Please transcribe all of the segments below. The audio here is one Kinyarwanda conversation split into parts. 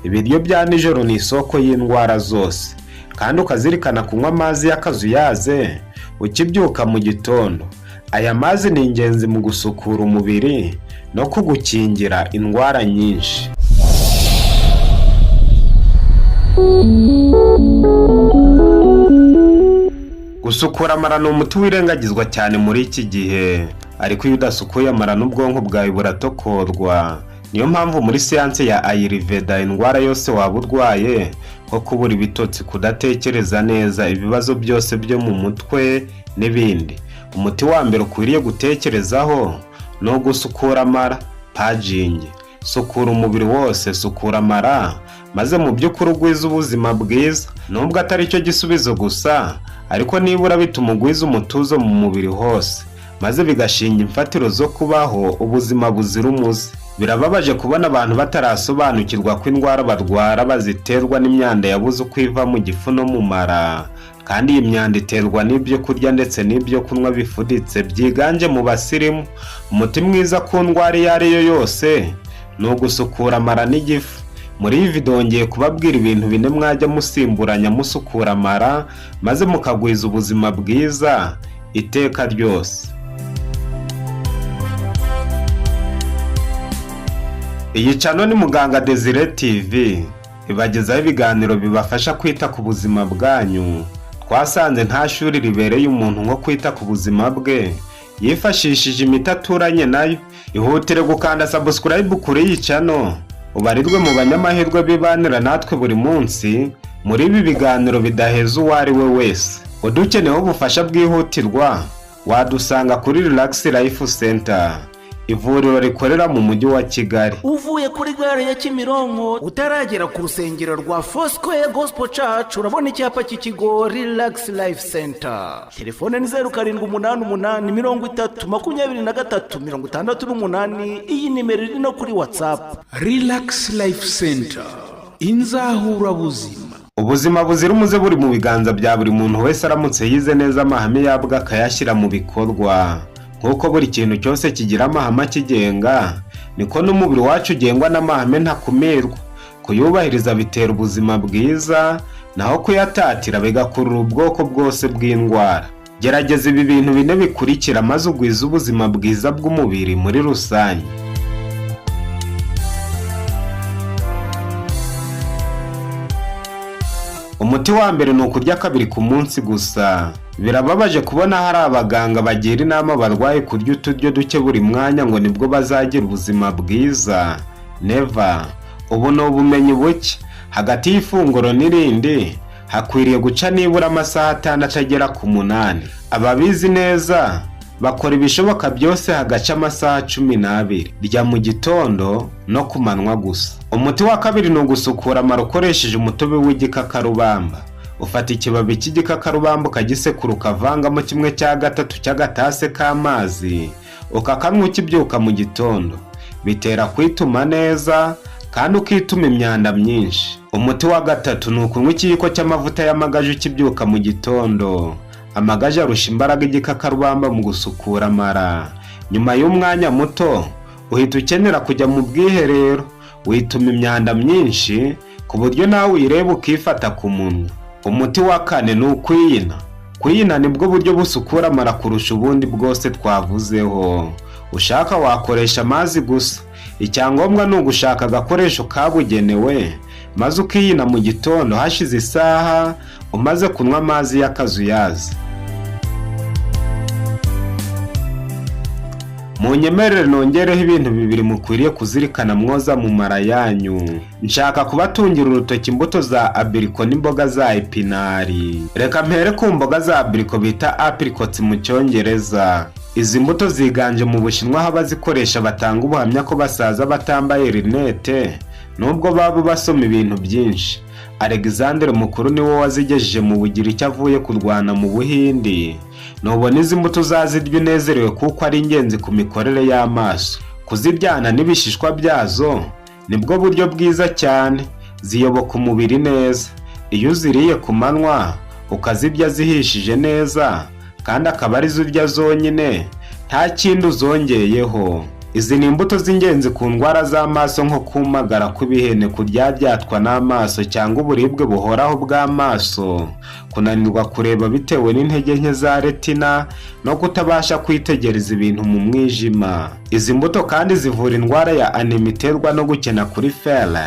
ibiryo bya nijoro ni isoko y'indwara zose, kandi ukazirikana kunywa amazi y'akazuyaze ukibyuka mu gitondo. Aya mazi ni ingenzi mu gusukura umubiri no kugukingira indwara nyinshi. Gusukura amara ni umuti wirengagizwa cyane muri iki gihe, ariko iyo udasukuye amara n'ubwonko bwawe buratokorwa. Niyo mpamvu muri siyanse ya Ayurveda indwara yose waba urwaye, nko kubura ibitotsi, kudatekereza neza, ibibazo byose byo mu mutwe n'ibindi, umuti wa mbere ukwiriye gutekerezaho ni ugusukura amara, purging. Sukura umubiri wose, sukura amara, maze mu by'ukuri ugwiza ubuzima bwiza. Nubwo atari cyo gisubizo gusa, ariko nibura bituma ugwiza umutuzo mu mubiri hose, maze bigashinga imfatiro zo kubaho ubuzima buzira umuze. Birababaje kubona abantu batarasobanukirwa ko indwara barwara baziterwa n'imyanda yabuze uko iva mu gifu no mu mara, kandi iyi myanda iterwa n'ibyo kurya ndetse n'ibyo kunywa bifuditse byiganje mu basirimu. Umuti mwiza ku ndwara iyo ari yo yose ni ugusukura amara n'igifu. Muri iyi video ngiye kubabwira ibintu 4 mwajya musimburanya musukura amara, maze mukagwiza ubuzima bwiza iteka ryose. Iyi channel ni Muganga Desire TV, ibagezaho ibiganiro bibafasha kwita ku buzima bwanyu. Twasanze nta shuri ribereye umuntu nko kwita ku buzima bwe yifashishije imiti aturanye nayo. Ihutire gukanda subscribe kuri iyi channel, ubarirwe mu banyamahirwe bibanira natwe buri munsi muri ibi biganiro bidaheza uwo ari we wese. Udukeneyeho ubufasha bwihutirwa wadusanga kuri Relax Life Center, ivuriro rikorera mu mujyi wa Kigali. Uvuye kuri gare ya Kimironko utaragera ku rusengero rwa Foursquare Gospel Church, urabona icyapa cy'ikigo Relax Life Center. Telefone ni 0788302368. Iyi nimero iri no kuri WhatsApp. Relax Life Center, inzahura buzima. Ubuzima buzira umuze buri mu biganza bya buri muntu wese aramutse yize neza amahame yabwo akayashyira mu bikorwa. Nkuko buri kintu cyose kigira amahame akigenga, niko n'umubiri wacu ugengwa n'amahame ntakumirwa. Kuyubahiriza bitera ubuzima bwiza, naho kuyatatira bigakurura ubwoko bwose bw'indwara. Gerageza ibi bintu 4 bikurikira maze ugwiza ubuzima bwiza bw'umubiri muri rusange. Umuti wa mbere ni ukurya 2 ku munsi gusa. Birababaje kubona hari abaganga bagira inama abarwayi kurya uturyo duke buri mwanya ngo nibwo bazagira ubuzima bwiza. Never. Ubu ni ubumenyi buke. Hagati y'ifunguro n'irindi hakwiriye guca nibura amasaha 5 atagera ku 8. Ababizi neza bakora ibishoboka byose hagaca amasaha 12, rya mu gitondo no ku manywa gusa. Umuti wa kabiri ni ugusukura amara ukoresheje umutobe w'igikakarubamba. Ufata ikibabi cy'igikakarubamba ukagisekura ukavangamo 1/3 cy'agatase k'amazi, ukakanywa ukibyuka mu gitondo. Bitera kwituma neza kandi ukituma imyanda myinshi. Umuti wa gatatu ni ukunywa ikiyiko cy'amavuta y'amagaje ukibyuka mu gitondo. Amagaje arusha imbaraga igikakarubamba mu gusukura amara. Nyuma y'umwanya muto uhita ukenera kujya mu bwiherero, wituma imyanda myinshi ku buryo nawe uyireba ukifata ku munwa. Umuti wa 4 ni ukwiyina. Kwiyina nibwo buryo busukura amara kurusha ubundi bwose twavuzeho. Ushaka wakoresha amazi gusa, icyangombwa ni ugushaka agakoresho kabugenewe, maze ukiyina mu gitondo hashize isaha umaze kunywa amazi y'akazuyaze. Munyemerere nongereho ibintu 2 mukwiriye kuzirikana mwoza mu mara yanyu. Nshaka kubatungira urutoki imbuto za abricot n'imboga za epinari. Reka mpere ku mboga za abricot bita apricots mu Cyongereza. Izi mbuto ziganje mu Bushinwa, aho bazikoresha batanga ubuhamya ko basaza batambaye rinete nubwo baba basoma ibintu byinshi. Alexander Mukuru niwe wazigejeje mu Bugiriki avuye kurwana mu Buhindi. Nubona izi mbuto uzazirya unezerewe kuko ari ingenzi ku mikorere y'amaso. Kuzibyana n'ibishishwa byazo nibwo buryo bwiza cyane, ziyoboka umubiri neza. Iyo uziriye ku manywa ukazibya zihishije neza kandi akaba ari zurya zonyine nta kindi uzongeyeho, Izi ni imbuto z'ingenzi ku ndwara z'amaso nko kumagara kw'ibihene, kuryabyatwa n'amaso cyangwa uburibwe buhoraho bw'amaso, kunanirwa kureba bitewe n'intege nke za retina no kutabasha kwitegereza ibintu mu mwijima. Izi mbuto kandi zivura indwara ya anemi iterwa no gukena kuri fere.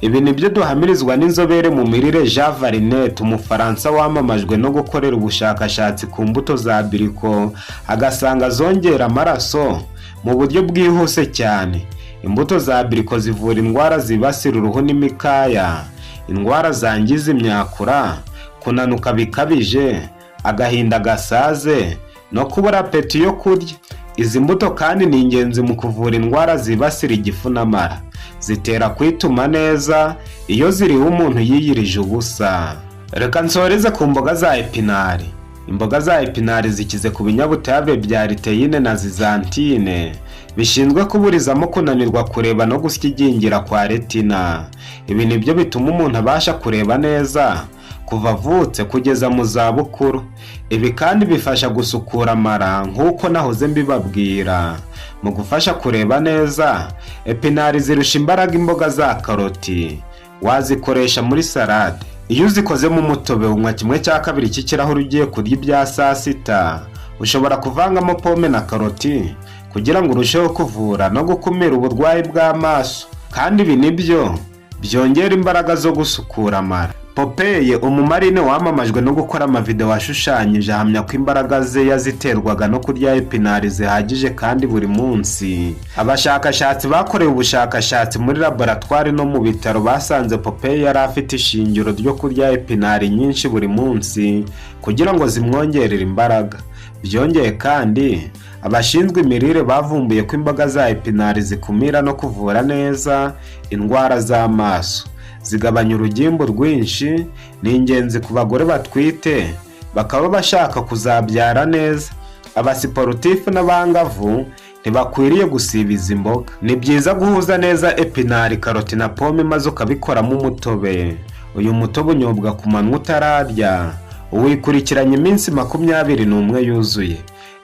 Ibi nibyo duhamirizwa n'inzobere mu mirire Jean Varinet, umufaransa wamamajwe no gukorera ubushakashatsi ku mbuto za abriko, agasanga zongera amaraso mu buryo bwihuse cyane. Imbuto za abriko zivura indwara zibasira uruhu n'imikaya, indwara zangiza imyakura, kunanuka bikabije, agahinda gasaze no kubura apeti yo kurya. Izi mbuto kandi ni ingenzi mu kuvura indwara zibasira igifu n'amara, zitera kwituma neza iyo ziriho umuntu yiyirije ubusa. Reka nsoreze ku mboga za epinari. Imboga za epinari zikize ku binyabutabire bya liteyine na zizantine, bishinzwe kuburizamo kunanirwa kureba no gusyigingira kwa retina. Ibi nibyo bituma umuntu abasha kureba neza kuva avutse kugeza mu zabukuru. Ibi kandi bifasha gusukura amara nk'uko nahoze mbibabwira. Mu gufasha kureba neza, epinari zirusha imbaraga imboga za karoti. Wazikoresha muri salade. Iyo uzikozemo umutobe unywa 1/2 cy'ikirahure ugiye kurya ibya saa sita. Ushobora kuvangamo pome na karoti kugira ngo urusheho kuvura no gukumira uburwayi bw'amaso. Kandi ibi nibyo byongera imbaraga zo gusukura amara. Popeye, umumarine wamamajwe no gukora amavideo ashushanyije, ahamya ko imbaraga ze yaziterwaga no kurya epinari zihagije kandi buri munsi. Abashakashatsi bakorewe ubushakashatsi muri laboratwari no mu bitaro basanze Popeye yari afite ishingiro ryo kurya epinari nyinshi buri munsi kugira ngo zimwongerere imbaraga. Byongeye kandi abashinzwe imirire bavumbuye ko imboga za epinari zikumira no kuvura neza indwara z'amaso, zigabanya urugimbu rwinshi, ni ingenzi ku bagore batwite bakaba bashaka kuzabyara neza. Abasiporutifu n'abangavu ntibakwiriye gusiba izi mboga. Ni byiza guhuza neza epinari, karoti na pome maze ukabikoramo umutobe. Uyu mutobe unyobwa ku manywa utararya, uwikurikiranya iminsi 21 yuzuye.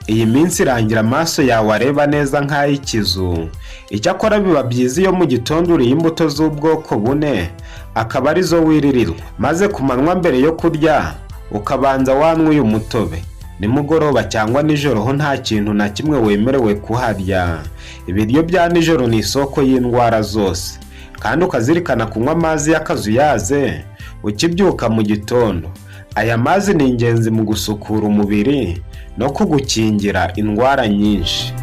Iyi minsi irangira amaso yawe areba neza nk'ay'ikizu. Icyakora biba byiza iyo mu gitondo uriye imbuto z'ubwoko bune, akaba arizo wiririrwa, maze ku manywa mbere yo kurya ukabanza wanywa uyu mutobe. Nimugoroba cyangwa nijoro ho nta kintu na kimwe wemerewe kuharya. Ibiryo bya nijoro ni isoko y'indwara zose, kandi ukazirikana kunywa amazi y'akazuyaze ukibyuka mu gitondo. Aya mazi ni ingenzi mu gusukura umubiri no kugukingira indwara nyinshi.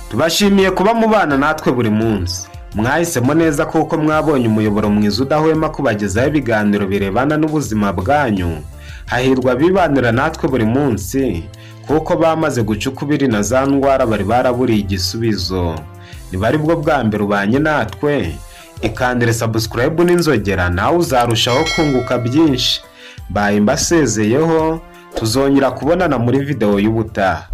Tubashimiye kuba mubana natwe buri munsi. Mwahisemo neza kuko mwabonye umuyoboro mwiza udahwema kubagezaho ibiganiro birebana n'ubuzima bwanyu. Hahirwa bibanira natwe buri munsi kuko bamaze guca ukubiri na za ndwara bari baraburiye igisubizo. Niba ari bwo bwa mbere ubanye natwe, ikandire subscribe n'inzogera, nawe uzarushaho kunguka byinshi. Baye mbasezeyeho, tuzongera kubonana muri video y'ubutaha.